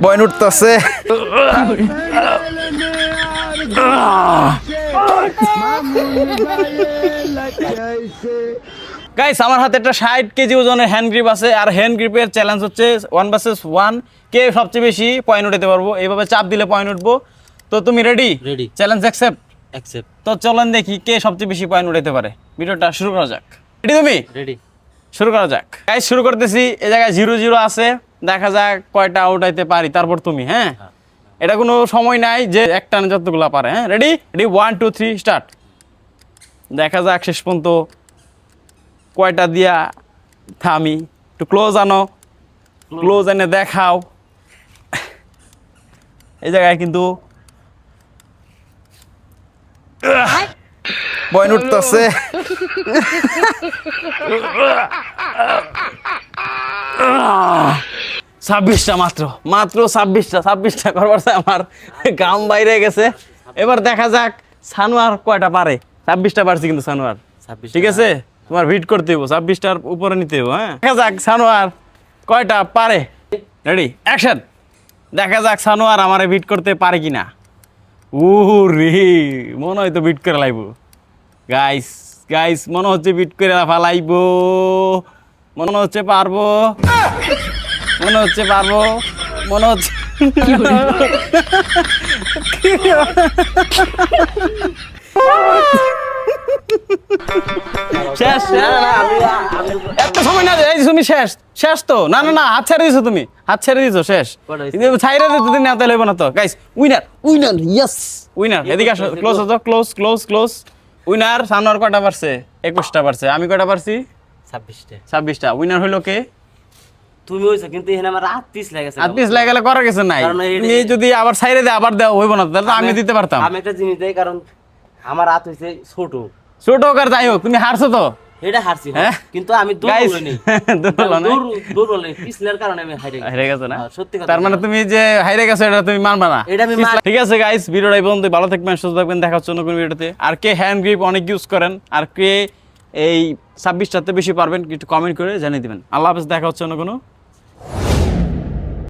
Point উঠতেছে। Guys আমার হাতে একটা 60 কেজি ওজনের হ্যান্ড গ্রিপ আছে, আর হ্যান্ড গ্রিপের চ্যালেঞ্জ হচ্ছে 1 ভার্সেস 1, কে সবচেয়ে বেশি পয়েন্ট উঠাতে পারবো। এইভাবে চাপ দিলে পয়েন্ট উঠবো। তো তুমি রেডি? রেডি। Challenge accept. তো চলেন দেখি কে সবচেয়ে বেশি পয়েন্ট উঠাতে পারে। ভিডিওটা শুরু করা যাক। রেডি তুমি? রেডি। শুরু করা যাক। গাইস শুরু করতেছি। এই জায়গায় 0-0 আছে, দেখা যাক কয়টা উঠাইতে পারি, তারপর তুমি। হ্যাঁ, এটা কোনো সময় নাই যে একটা যতগুলা পারে। হ্যাঁ, রেডি? 1 2 3 স্টার্ট। দেখা যাক শেষ পর্যন্ত কয়টা দিয়া থামি। একটু ক্লোজ আনো, ক্লোজ এনে দেখাও। এই জায়গায় কিন্তু পয়েন্ট উঠতেছে। 26টা মাত্র 26টা করবার আমার গাম বাইরে গেছে। এবার দেখা যাক সানোয়ার কয়টা পারে। 26টা পারছি কিন্তু সানোয়ার। ঠিক আছে, তোমার ভিট করতে হইব, 26টার উপরে নিতে হইব। হ্যাঁ, দেখা যাক সানোয়ার কয়টা পারে। Ready action. দেখা যাক সানোয়ার আমারে ভিট করতে পারে কিনা। রে, মনে হয় তো বিট করে লাইব। গাইস মনে হচ্ছে বিট করে ফালাইব, মনে হচ্ছে পারবো, মনে হচ্ছে শেষ। এত সময় না, তুমি শেষ তো। না হাত ছেড়ে দিছো, তুমি হাত ছেড়ে দিছো, শেষ। ছাইরা দিতে তুমি না, তাহলে হইব না তো। Guys winner, yes winner. এদিকে আসো, ক্লোজ হতো, ক্লোজ। উইনার সানোয়ার কয়টা পারছে? 21টা পারছে। আমি কয়টা পারছি? 26টা। উইনার হইলো কে? তুমি হইছো, কিন্তু এখানে আমার হাত পিছ লেগেছে। হাত পিছ লাগালে করার কিছু নাই। তুমি যদি আবার ছাইরে দে, আবার দাও, হইব না, তাহলে আমি দিতে পারতাম। আমি একটা জিনিস দেই, কারণ আমার হাত হইছে ছোট হোক আর যাই হোক, তুমি হারছো তো। এটা হারছি, হ্যাঁ, কিন্তু আমি দুর্বল নেই। দুর্বল নেই, পিছলের কারণে আমি হাইরে গেছো না। সত্যি কথা। তার মানে তুমি যে হাইরে গেছো এটা তুমি মানবা না। এটা আমি ঠিক আছে গাইস, ভিডিওটা এই পর্যন্ত। ভালো থাকবেন, সুস্থ থাকবেন, দেখা হচ্ছে অন্য কোনো ভিডিওতে। আর কে হ্যান্ড গ্রিপ অনেক ইউজ করেন, আর কে এই 26টাতে বেশি পারবেন, একটু কমেন্ট করে জানিয়ে দিবেন। আল্লাহ হাফেজ, দেখা হচ্ছে অন্য কোনো